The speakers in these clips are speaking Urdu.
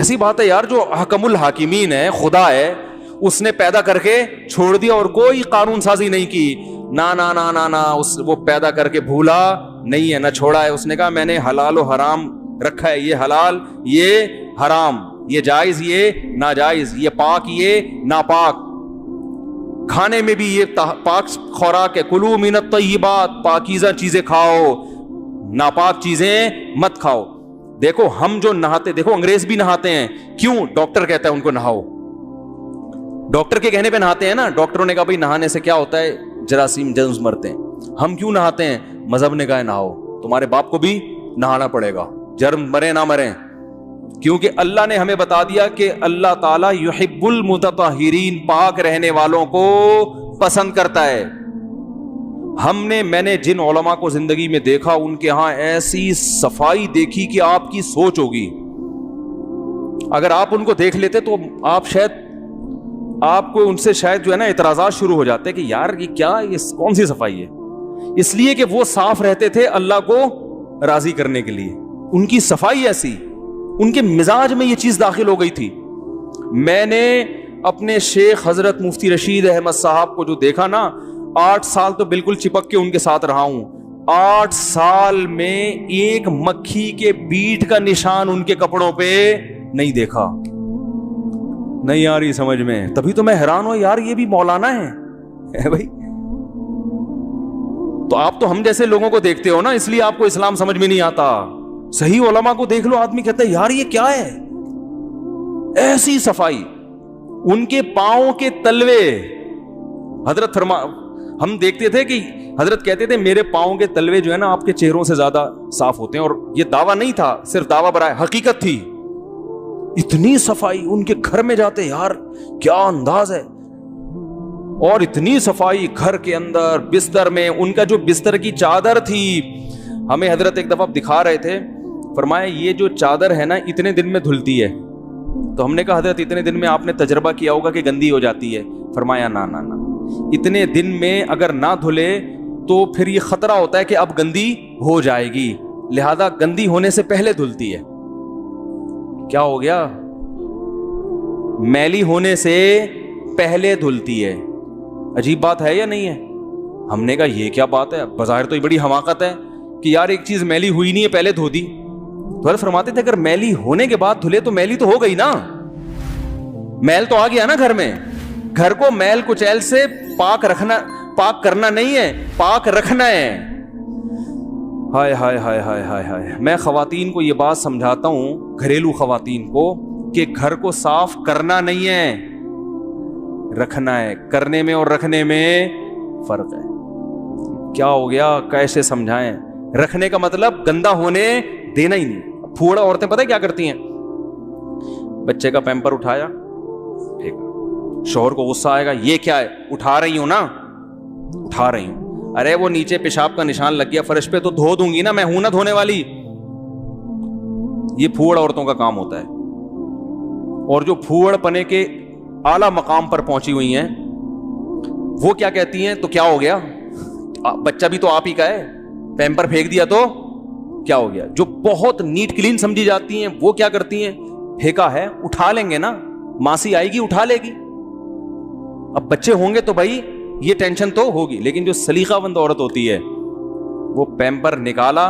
کیسی بات ہے یار, جو حکم الحاکمین ہے, خدا ہے, اس نے پیدا کر کے چھوڑ دیا اور کوئی قانون سازی نہیں کی. نا نا نا نا نا, وہ پیدا کر کے بھولا نہیں ہے, نہ چھوڑا ہے. اس نے کہا میں نے حلال و حرام رکھا ہے, یہ حلال یہ حرام, یہ جائز یہ ناجائز, یہ پاک یہ ناپاک. کھانے میں بھی یہ پاک خوراک ہے, کلوا من الطیبات, پاکیزہ چیزیں کھاؤ, ناپاک چیزیں مت کھاؤ. دیکھو ہم جو نہاتے, دیکھو انگریز بھی نہاتے ہیں, کیوں؟ ڈاکٹر کہتا ہے ان کو نہاؤ, ڈاکٹر کے کہنے پہ نہاتے ہیں نا. ڈاکٹروں نے کہا بھائی نہانے سے کیا ہوتا ہے, جراثیم جرمز مرتے ہیں. ہم کیوں نہاتے ہیں؟ مذہب نے کہا ہے نہاؤ, تمہارے باپ کو بھی نہانا پڑے گا, جرم مرے نہ مرے, کیونکہ اللہ نے ہمیں بتا دیا کہ اللہ تعالیٰ یحب المتطہرین, پاک رہنے والوں کو پسند کرتا ہے. میں نے جن علماء کو زندگی میں دیکھا, ان کے ہاں ایسی صفائی دیکھی کہ آپ کی سوچ ہوگی. اگر آپ ان کو دیکھ لیتے تو آپ کو ان سے شاید جو ہے نا اعتراضات شروع ہو جاتے کہ یار یہ کیا, یہ کون سی صفائی ہے. اس لیے کہ وہ صاف رہتے تھے اللہ کو راضی کرنے کے لیے. ان کی صفائی ایسی, ان کے مزاج میں یہ چیز داخل ہو گئی تھی. میں نے اپنے شیخ حضرت مفتی رشید احمد صاحب کو جو دیکھا نا, 8 سال تو بالکل چپک کے ان کے ساتھ رہا ہوں. 8 سال میں ایک مکھی کے بیٹ کا نشان ان کے کپڑوں پہ نہیں دیکھا. نہیں آ رہی سمجھ میں؟ تبھی تو میں حیران ہوں یار, یہ بھی مولانا ہے بھائی. تو آپ تو ہم جیسے لوگوں کو دیکھتے ہو نا, اس لیے آپ کو اسلام سمجھ میں نہیں آتا. صحیح علماء کو دیکھ لو, آدمی کہتا ہے یار یہ کیا ہے, ایسی صفائی. ان کے پاؤں کے تلوے, حضرت ہم دیکھتے تھے کہ حضرت کہتے تھے میرے پاؤں کے تلوے جو ہے نا آپ کے چہروں سے زیادہ صاف ہوتے ہیں. اور یہ دعویٰ نہیں تھا, صرف دعویٰ برائے حقیقت تھی. اتنی صفائی, ان کے گھر میں جاتے یار کیا انداز ہے, اور اتنی صفائی گھر کے اندر, بستر میں. ان کا جو بستر کی چادر تھی, ہمیں حضرت ایک دفعہ دکھا رہے تھے, فرمایا یہ جو چادر ہے نا اتنے دن میں دھلتی ہے. تو ہم نے کہا حضرت اتنے دن میں آپ نے تجربہ کیا ہوگا کہ گندی ہو جاتی ہے. فرمایا نا نا نا, اتنے دن میں اگر نہ دھلے تو پھر یہ خطرہ ہوتا ہے کہ اب گندی ہو جائے گی, لہذا گندی ہونے سے پہلے دھلتی ہے. کیا ہو گیا؟ میلی ہونے سے پہلے دھلتی ہے. عجیب بات ہے یا نہیں ہے؟ ہم نے کہا یہ کیا بات ہے, بظاہر تو یہ بڑی حماقت ہے کہ یار ایک چیز میلی ہوئی نہیں ہے پہلے دھو دی. تو فرماتے تھے اگر میلی ہونے کے بعد دھلے تو میلی تو ہو گئی نا, میل تو آ گیا نا گھر میں. گھر کو میل کچیل سے پاک کرنا نہیں ہے, پاک رکھنا ہے. ہائے ہائے ہائے ہائے ہائے ہائے. میں خواتین کو یہ بات سمجھاتا ہوں, گھریلو خواتین کو, کہ گھر کو صاف کرنا نہیں ہے, رکھنا ہے. کرنے میں اور رکھنے میں فرق ہے. کیا ہو گیا, کیسے سمجھائیں؟ رکھنے کا مطلب گندا ہونے دینا ہی نہیں. پھوڑا عورتیں پتہ کیا کرتی ہیں, بچے کا پیمپر اٹھایا, شوہر کو غصہ آئے گا, یہ کیا ہے, اٹھا رہی ہوں نا, اٹھا رہی ہوں. ارے وہ نیچے پیشاب کا نشان لگ گیا فرش پہ تو دھو دوں گی نا, میں ہوں نا دھونے والی. یہ پھوڑ عورتوں کا کام ہوتا ہے. اور جو پھوڑ پنے کے اعلیٰ مقام پر پہنچی ہوئی ہیں وہ کیا کہتی ہیں, تو کیا ہو گیا, بچہ بھی تو آپ ہی کا ہے, پیمپر پھینک دیا تو کیا ہو گیا. جو بہت نیٹ کلین سمجھی جاتی ہیں وہ کیا کرتی ہیں, پھینکا ہے اٹھا لیں گے نا, ماسی آئے گی اٹھا لے گی. اب بچے ہوں گے تو بھائی یہ ٹینشن تو ہوگی, لیکن جو سلیقہ مند عورت ہوتی ہے وہ پیمپر نکالا,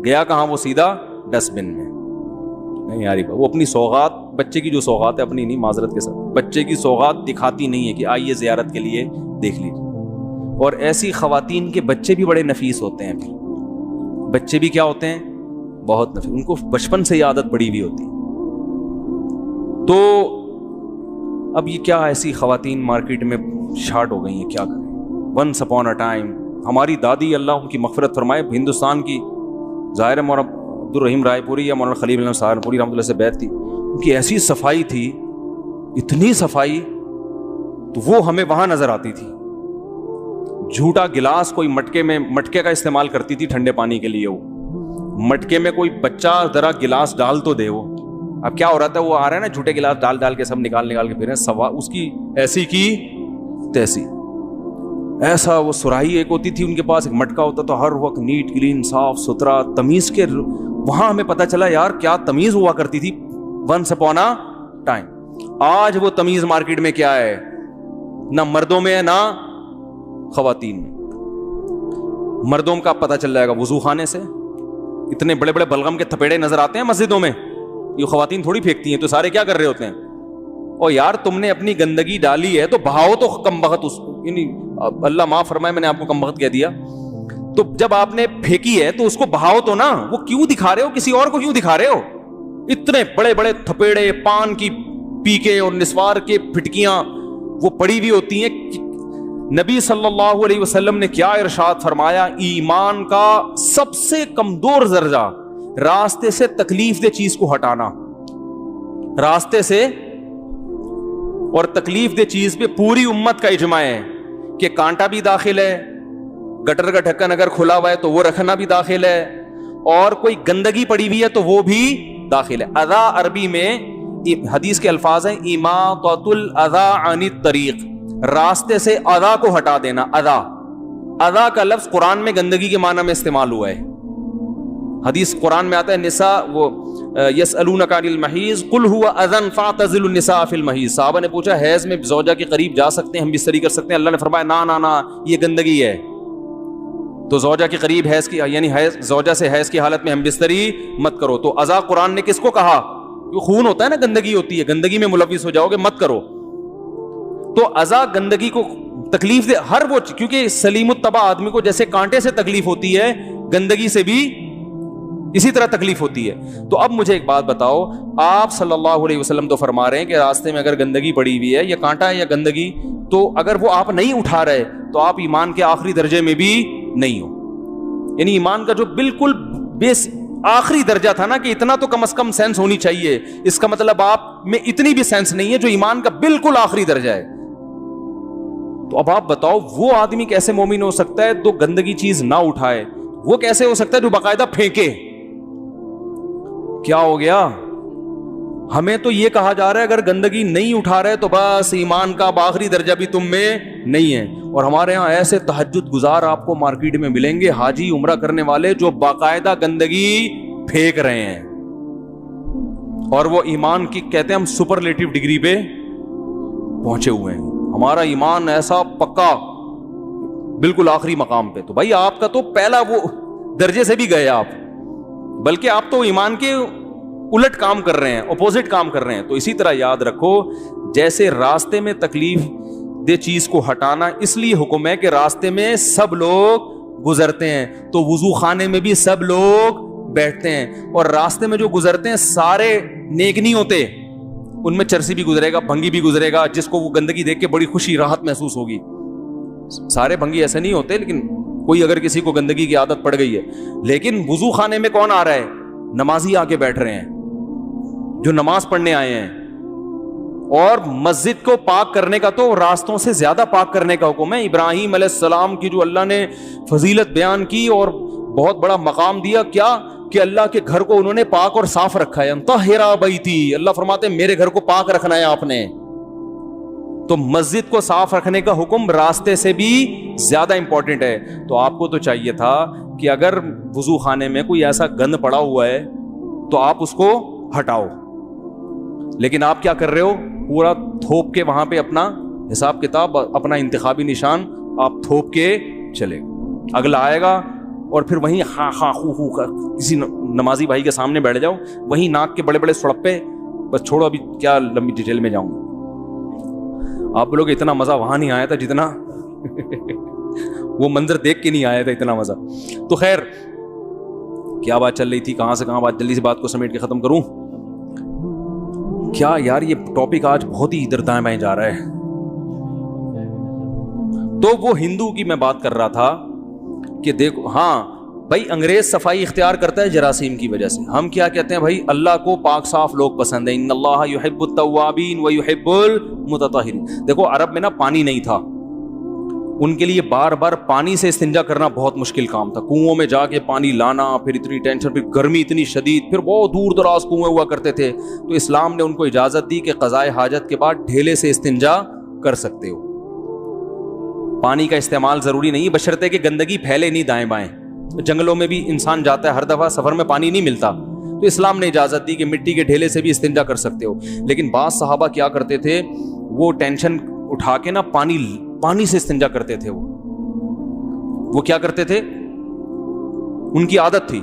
گیا کہاں, وہ سیدھا ڈسٹ بن میں. نہیں یاری, وہ اپنی سوغات, بچے کی جو سوغات ہے, اپنی نہیں معذرت کے ساتھ, بچے کی سوغات دکھاتی نہیں ہے کہ آئیے زیارت کے لیے دیکھ لیجیے. اور ایسی خواتین کے بچے بھی بڑے نفیس ہوتے ہیں. بچے بھی کیا ہوتے ہیں, بہت نفیس, ان کو بچپن سے ہی عادت پڑی ہوئی ہوتی ہے. تو اب یہ کیا ایسی خواتین مارکیٹ میں شارٹ ہو گئی ہیں, کیا کریں. ونس اپون اے ٹائم ہماری دادی, اللہ ان کی مغفرت فرمائے, ہندوستان کی ظاہر مولانا عبد الرحیم رائے پوری یا مولانا خلیل اللہ سہارنپوری رحمۃ اللہ سے بیعت تھی, ان کی ایسی صفائی تھی, اتنی صفائی, تو وہ ہمیں وہاں نظر آتی تھی. جھوٹا گلاس کوئی مٹکے کا استعمال کرتی تھی ٹھنڈے پانی کے لیے. وہ مٹکے میں کوئی بچہ ذرا گلاس ڈال تو دے. وہ اب کیا ہو رہا تھا, وہ آ رہا ہے نا جھوٹے گلاس ڈال کے سب نکال کے پھر سوا اس کی ایسی کی تیسی. ایسا وہ سراہی ایک ہوتی تھی ان کے پاس, ایک مٹکا ہوتا تو ہر وقت نیٹ کلین صاف ستھرا تمیز کے. وہاں ہمیں پتہ چلا یار کیا تمیز ہوا کرتی تھی once upon a time. آج وہ تمیز مارکیٹ میں کیا ہے؟ نہ مردوں میں ہے نہ خواتین میں. مردوں کا پتہ چل جائے گا وضو خانے سے. اتنے بڑے بڑے بلغم کے تھپیڑے نظر آتے ہیں مسجدوں میں, یہ خواتین تھوڑی پھینکتی ہیں. تو سارے کیا کر رہے ہوتے ہیں؟ اور یار تم نے اپنی گندگی ڈالی ہے تو بہاؤ تو کم بخت. یعنی اللہ معاف فرمائے میں نے آپ کو کم بخت کہہ دیا, تو جب آپ نے پھینکی ہے تو اس کو بہاؤ تو نا. وہ کیوں دکھا رہے ہو, کسی اور کو کیوں دکھا رہے ہو؟ اتنے بڑے بڑے تھپیڑے, پان کی پیکے اور نسوار کے پھٹکیاں وہ پڑی ہوئی ہوتی ہیں. نبی صلی اللہ علیہ وسلم نے کیا ارشاد فرمایا؟ ایمان کا سب سے کمزور درجہ راستے سے تکلیف دہ چیز کو ہٹانا. راستے سے اور تکلیف دہ چیز پہ پوری امت کا اجماع ہے کہ کانٹا بھی داخل ہے, گٹر کا ڈھکن اگر کھلا ہوا ہے تو وہ رکھنا بھی داخل ہے, اور کوئی گندگی پڑی ہوئی ہے تو وہ بھی داخل ہے. اذا عربی میں حدیث کے الفاظ ہیں اماطۃ الاذى عن الطریق, راستے سے اذا کو ہٹا دینا. اذا کا لفظ قرآن میں گندگی کے معنی میں استعمال ہوا ہے. حدیث قرآن میں آتا ہے نساء وہ یسألونک عن المحیض قل هو اذى فاعتزلوا النساء فی المحیض. صحابہ نے پوچھا حیض میں زوجہ کے قریب جا سکتے ہیں, ہم بستری کر سکتے ہیں؟ اللہ نے فرمایا نا نا نا, یہ گندگی ہے. تو زوجہ کے قریب حیض کی یعنی حیض زوجہ سے حیض کی حالت میں ہم بستری مت کرو. تو اذا قرآن نے کس کو کہا؟ خون ہوتا ہے نا, گندگی ہوتی ہے, گندگی میں ملوث ہو جاؤ گے, مت کرو. تو اذا گندگی کو تکلیف دے ہر وہ, کیونکہ سلیم الطبع آدمی کو جیسے کانٹے سے تکلیف ہوتی ہے گندگی سے بھی اسی طرح تکلیف ہوتی ہے. تو اب مجھے ایک بات بتاؤ, آپ صلی اللہ علیہ وسلم تو فرما رہے ہیں کہ راستے میں اگر گندگی پڑی ہوئی ہے یا کانٹا ہے یا گندگی, تو اگر وہ آپ نہیں اٹھا رہے تو آپ ایمان کے آخری درجے میں بھی نہیں ہو. یعنی ایمان کا جو بالکل بیس آخری درجہ تھا نا کہ اتنا تو کم از کم سینس ہونی چاہیے, اس کا مطلب آپ میں اتنی بھی سینس نہیں ہے جو ایمان کا بالکل آخری درجہ ہے. تو اب آپ بتاؤ وہ آدمی کیسے مومن ہو سکتا ہے تو گندگی چیز نہ اٹھائے؟ وہ کیسے ہو سکتا ہے جو باقاعدہ پھینکے؟ کیا ہو گیا؟ ہمیں تو یہ کہا جا رہا ہے اگر گندگی نہیں اٹھا رہے تو بس ایمان کا آخری درجہ بھی تم میں نہیں ہے. اور ہمارے ہاں ایسے تہجد گزار آپ کو مارکیٹ میں ملیں گے, حاجی عمرہ کرنے والے, جو باقاعدہ گندگی پھینک رہے ہیں, اور وہ ایمان کی کہتے ہیں ہم سپرلیٹو ڈگری پہ پہنچے ہوئے ہیں, ہمارا ایمان ایسا پکا بالکل آخری مقام پہ. تو بھائی آپ کا تو پہلا وہ درجے سے بھی گئے آپ, بلکہ آپ تو ایمان کے الٹ کام کر رہے ہیں, اپوزٹ کام کر رہے ہیں. تو اسی طرح یاد رکھو, جیسے راستے میں تکلیف دے چیز کو ہٹانا اس لیے حکم ہے کہ راستے میں سب لوگ گزرتے ہیں, تو وضو خانے میں بھی سب لوگ بیٹھتے ہیں, اور راستے میں جو گزرتے ہیں سارے نیک نہیں ہوتے, ان میں چرسی بھی گزرے گا, بھنگی بھی گزرے گا, جس کو وہ گندگی دیکھ کے بڑی خوشی راحت محسوس ہوگی. سارے بھنگی ایسے نہیں ہوتے, لیکن کوئی اگر کسی کو گندگی کی عادت پڑ گئی ہے. لیکن وضو خانے میں کون آ رہا ہے؟ نمازی آ کے بیٹھ رہے ہیں جو نماز پڑھنے آئے ہیں. اور مسجد کو پاک کرنے کا تو راستوں سے زیادہ پاک کرنے کا حکم ہے. ابراہیم علیہ السلام کی جو اللہ نے فضیلت بیان کی اور بہت بڑا مقام دیا, کیا کہ اللہ کے گھر کو انہوں نے پاک اور صاف رکھا ہے. طہرا بیتی, اللہ فرماتے ہیں میرے گھر کو پاک رکھنا ہے آپ نے. تو مسجد کو صاف رکھنے کا حکم راستے سے بھی زیادہ امپورٹنٹ ہے. تو آپ کو تو چاہیے تھا کہ اگر وضو خانے میں کوئی ایسا گند پڑا ہوا ہے تو آپ اس کو ہٹاؤ, لیکن آپ کیا کر رہے ہو؟ پورا تھوپ کے وہاں پہ اپنا حساب کتاب, اپنا انتخابی نشان آپ تھوپ کے چلے. اگلا آئے گا اور پھر وہیں ہاں ہاں خو خو کا کسی نمازی بھائی کے سامنے بیٹھ جاؤ, وہیں ناک کے بڑے بڑے سڑپے. بس چھوڑو, ابھی کیا لمبی ڈیٹیل میں جاؤں. آپ لوگ اتنا مزہ وہاں نہیں آیا تھا جتنا وہ منظر دیکھ کے نہیں آیا تھا, اتنا مزہ. تو خیر کیا بات چل رہی تھی, کہاں سے کہاں بات, جلدی سے بات کو سمیٹ کے ختم کروں. کیا یار یہ ٹاپک آج بہت ہی ادھر دائیں بائیں جا رہا ہے. تو وہ ہندو کی میں بات کر رہا تھا کہ دیکھو, ہاں بھائی انگریز صفائی اختیار کرتا ہے جراثیم کی وجہ سے. ہم کیا کہتے ہیں بھائی, اللہ کو پاک صاف لوگ پسند ہیں. ان اللہ یحب التوابین ویحب المتطہرین. دیکھو عرب میں نا پانی نہیں تھا, ان کے لیے بار بار پانی سے استنجا کرنا بہت مشکل کام تھا. کنوؤں میں جا کے پانی لانا, پھر اتنی ٹینشن, پھر گرمی اتنی شدید, پھر بہت دور دراز کنویں ہوا کرتے تھے. تو اسلام نے ان کو اجازت دی کہ قضائے حاجت کے بعد ڈھیلے سے استنجا کر سکتے ہو. پانی کا استعمال ضروری نہیں, بشرطے کہ گندگی پھیلے نہیں دائیں بائیں. جنگلوں میں بھی انسان جاتا ہے, ہر دفعہ سفر میں پانی نہیں ملتا, تو اسلام نے اجازت دی کہ مٹی کے ڈھیلے سے بھی استنجا کر سکتے ہو. لیکن بعض صحابہ کیا کرتے تھے, وہ ٹینشن اٹھا کے نا پانی سے استنجا کرتے تھے. وہ کیا کرتے تھے, ان کی عادت تھی.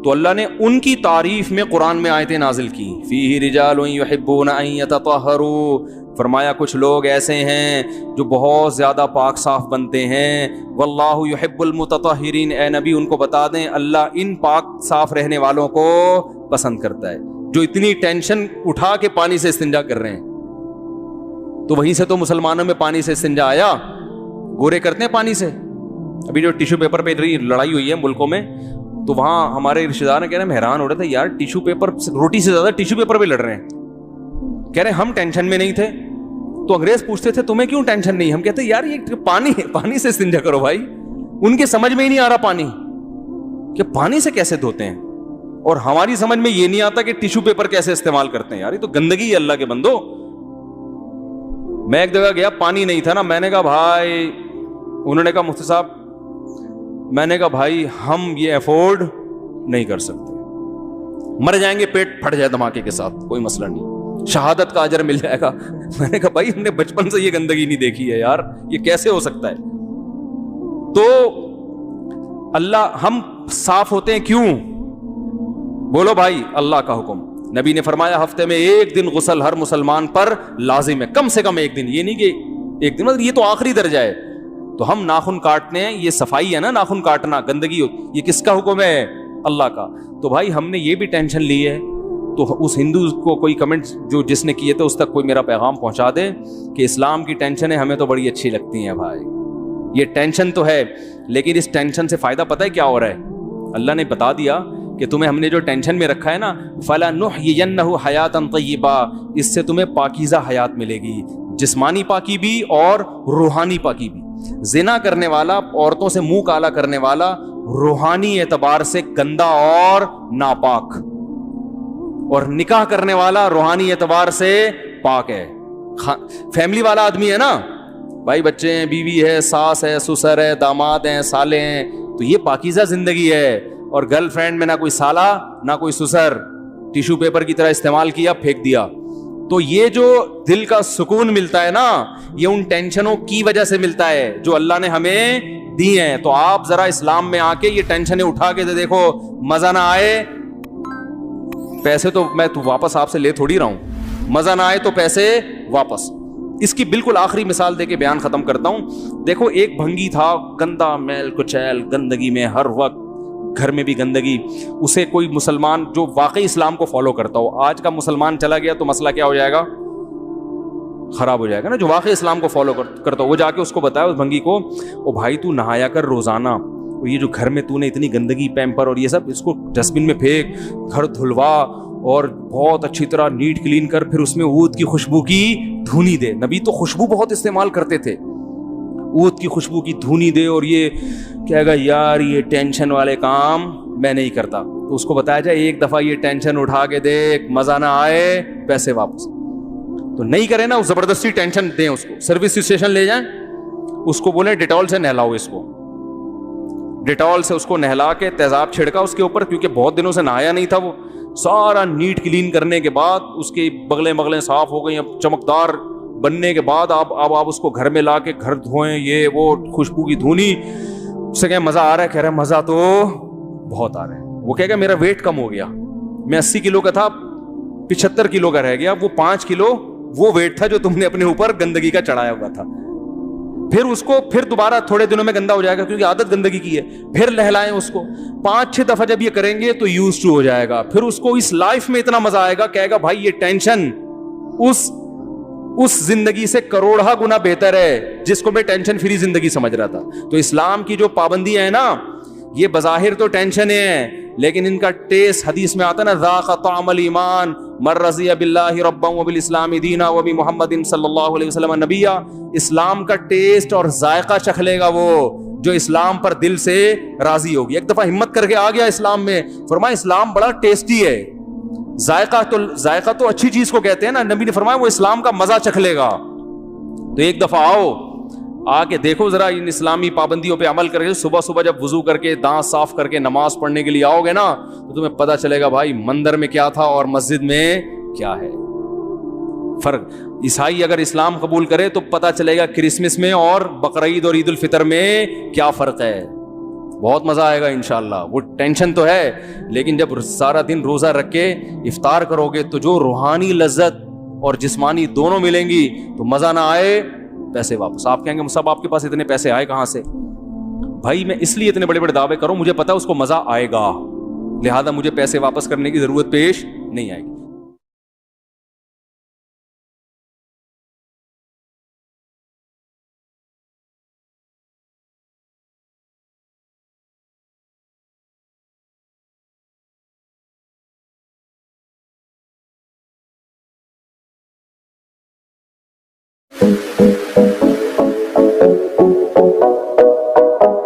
تو اللہ نے ان کی تعریف میں قرآن میں آیتیں نازل کی, فیہ رجال یحبون ان یتطہروا, فرمایا کچھ لوگ ایسے ہیں جو بہت زیادہ پاک صاف بنتے ہیں. واللہ یحب المتطہرین, اے نبی ان کو بتا دیں اللہ ان پاک صاف رہنے والوں کو پسند کرتا ہے, جو اتنی ٹینشن اٹھا کے پانی سے استنجا کر رہے ہیں. تو وہیں سے تو مسلمانوں میں پانی سے استنجا آیا. گورے کرتے ہیں پانی سے. ابھی جو ٹیشو پیپر پہ لڑائی ہوئی ہے ملکوں میں, تو وہاں ہمارے رشتے دار نے کہہ رہے ہیں, حیران ہو رہے تھے یار ٹیشو پیپر, روٹی سے زیادہ ٹیشو پیپر پہ لڑ رہے ہیں. کہہ رہے ہیں ہم ٹینشن میں نہیں تھے. تو انگریز پوچھتے تھے تمہیں کیوں ٹینشن نہیں؟ ہم کہتے یار یہ پانی سے استنجا کرو بھائی. ان کے سمجھ میں ہی نہیں آ رہا پانی کہ پانی سے کیسے دھوتے ہیں, اور ہماری سمجھ میں یہ نہیں آتا کہ ٹیشو پیپر کیسے استعمال کرتے ہیں. یار یہ تو گندگی ہے اللہ کے بندو. میں ایک جگہ گیا, پانی نہیں تھا نا, میں نے کہا بھائی, انہوں نے کہا مفتی صاحب, میں نے کہا بھائی ہم یہ افورڈ نہیں کر سکتے, مر جائیں گے, پیٹ پھٹ جائے دھماکے کے ساتھ, کوئی مسئلہ نہیں, شہادت کا اجر مل جائے گا. میں نے کہا بھائی ہم نے بچپن سے یہ گندگی نہیں دیکھی ہے یار, یہ کیسے ہو سکتا ہے؟ تو اللہ, ہم صاف ہوتے ہیں کیوں؟ بولو بھائی, اللہ کا حکم. نبی نے فرمایا ہفتے میں ایک دن غسل ہر مسلمان پر لازم ہے, کم سے کم ایک دن. یہ نہیں کہ ایک دن, مطلب یہ تو آخری درجہ ہے. تو ہم ناخن کاٹتے ہیں, یہ صفائی ہے نا, ناخن کاٹنا گندگی, یہ کس کا حکم ہے؟ اللہ کا. تو بھائی ہم نے یہ بھی ٹینشن لی ہے, تو اس ہندو کو کوئی کمنٹ جو جس نے کیے تھے اس تک کوئی میرا پیغام پہنچا دے کہ اسلام کی ٹینشنیں ہمیں تو بڑی اچھی لگتی ہیں بھائی. یہ ٹینشن تو ہے, لیکن اس ٹینشن سے فائدہ پتہ ہے کیا ہو رہا ہے؟ اللہ نے بتا دیا کہ تمہیں ہم نے جو ٹینشن میں رکھا ہے نا, فَلَنُحْيِيَنَّهُ حَيَاتًا طَيِّبًا, اس سے تمہیں پاکیزہ حیات ملے گی, جسمانی پاکی بھی اور روحانی پاکی بھی. زنا کرنے والا, عورتوں سے منہ کالا کرنے والا, روحانی اعتبار سے گندا اور ناپاک, اور نکاح کرنے والا روحانی اعتبار سے پاک ہے. فیملی والا آدمی ہے نا بھائی, بچے ہیں, بیوی ہے, ساس ہے, سسر ہے, داماد ہیں, سالے ہیں, تو یہ پاکیزہ زندگی ہے. اور گرل فرینڈ میں نہ کوئی سالہ نہ کوئی سسر, ٹیشو پیپر کی طرح استعمال کیا, پھینک دیا. تو یہ جو دل کا سکون ملتا ہے نا, یہ ان ٹینشنوں کی وجہ سے ملتا ہے جو اللہ نے ہمیں دی ہیں. تو آپ ذرا اسلام میں آ کے یہ ٹینشنیں اٹھا کے دیکھو, مزہ نہ آئے, پیسے تو میں تو واپس آپ سے لے تھوڑی رہا ہوں, مزہ نہ آئے تو پیسے واپس. اس کی بالکل آخری مثال دے کے بیان ختم کرتا ہوں. دیکھو ایک بھنگی تھا, گندا, میل کچیل, گندگی میں ہر وقت, گھر میں بھی گندگی. اسے کوئی مسلمان جو واقعی اسلام کو فالو کرتا ہو, آج کا مسلمان چلا گیا تو مسئلہ کیا ہو جائے گا؟ خراب ہو جائے گا نا. جو واقعی اسلام کو فالو کرتا ہو, وہ جا کے اس کو بتایا, اس بھنگی کو, او بھائی تو نہایا کر روزانہ, یہ جو گھر میں تو نے اتنی گندگی, پیمپر اور یہ سب, اس کو ڈسٹ بن میں پھینک, گھر دھلوا اور بہت اچھی طرح نیٹ کلین کر, پھر اس میں عود کی خوشبو کی دھونی دے. نبی تو خوشبو بہت استعمال کرتے تھے, عود کی خوشبو کی دھونی دے. اور یہ کہے گا یار یہ ٹینشن والے کام میں نہیں کرتا. تو اس کو بتایا جائے ایک دفعہ یہ ٹینشن اٹھا کے دیکھ, مزہ نہ آئے, پیسے واپس. تو نہیں کرے نا, زبردستی ٹینشن دیں اس کو, سروس اسٹیشن لے جائیں, اس کو بولیں ڈیٹول سے نہلاؤ, اس کو ڈیٹول سے اس کو نہلا کے تیزاب چھڑکا اس کے اوپر, کیونکہ بہت دنوں سے نہایا نہیں تھا وہ. سارا نیٹ کلین کرنے کے بعد اس کی بغلیں صاف ہو گئی, اب چمکدار بننے کے بعد اب آپ اس کو گھر میں لا کے گھر دھوئیں, یہ وہ خوشبو کی دھونی. اس سے کہیں مزہ آ رہا ہے؟ کہہ رہا ہے مزہ تو بہت آ رہا ہے. وہ کہے گا میرا ویٹ کم ہو گیا, میں 80 کلو کا تھا 75 کلو کا رہ گیا, وہ 5 کلو وہ ویٹ تھا جو تم نے اپنے اوپر گندگی کا چڑھایا ہوا تھا. پھر اس کو پھر دوبارہ تھوڑے دنوں میں گندا ہو جائے گا, کیونکہ عادت گندگی کی ہے. پھر نہلائیں اس کو 5-6 دفعہ, جب یہ کریں گے تو یوز ٹو ہو جائے گا. پھر اس کو اس لائف میں اتنا مزہ آئے گا, کہے گا بھائی یہ ٹینشن اس زندگی سے کروڑہ گنا بہتر ہے جس کو میں ٹینشن فری زندگی سمجھ رہا تھا. تو اسلام کی جو پابندیاں ہیں نا, یہ بظاہر تو ٹینشنیں ہیں, لیکن ان کا ٹیسٹ حدیث میں آتا ہے نا, ذاق طعم الایمان من رضی باللہ ربا وبالاسلام دینا وبمحمد صلی اللہ علیہ وسلم نبیا. اسلام کا ٹیسٹ اور ذائقہ چکھ لے گا وہ جو اسلام پر دل سے راضی ہوگی. ایک دفعہ ہمت کر کے آ گیا اسلام میں, فرمایا اسلام بڑا ٹیسٹی ہے. ذائقہ تو اچھی چیز کو کہتے ہیں نا, نبی نے فرمایا وہ اسلام کا مزہ چکھ لے گا. تو ایک دفعہ آؤ, آ کے دیکھو ذرا ان اسلامی پابندیوں پہ عمل کر کے صبح صبح جب وضو کر کے دانت صاف کر کے نماز پڑھنے کے لیے آؤ گے نا تو تمہیں پتہ چلے گا بھائی مندر میں کیا تھا اور مسجد میں کیا ہے فرق. عیسائی اگر اسلام قبول کرے تو پتہ چلے گا کرسمس میں اور بقرعید اور عید الفطر میں کیا فرق ہے. بہت مزہ آئے گا انشاءاللہ. وہ ٹینشن تو ہے لیکن جب سارا دن روزہ رکھ کے افطار کرو گے تو جو روحانی لذت اور جسمانی دونوں ملیں گی تو مزہ نہ آئے پیسے واپس. آپ کہیں گے صاحب آپ کے پاس اتنے پیسے آئے کہاں سے؟ بھائی میں اس لیے اتنے بڑے بڑے دعوے کروں مجھے پتا اس کو مزہ آئے گا, لہذا مجھے پیسے واپس کرنے کی ضرورت پیش نہیں آئے گی.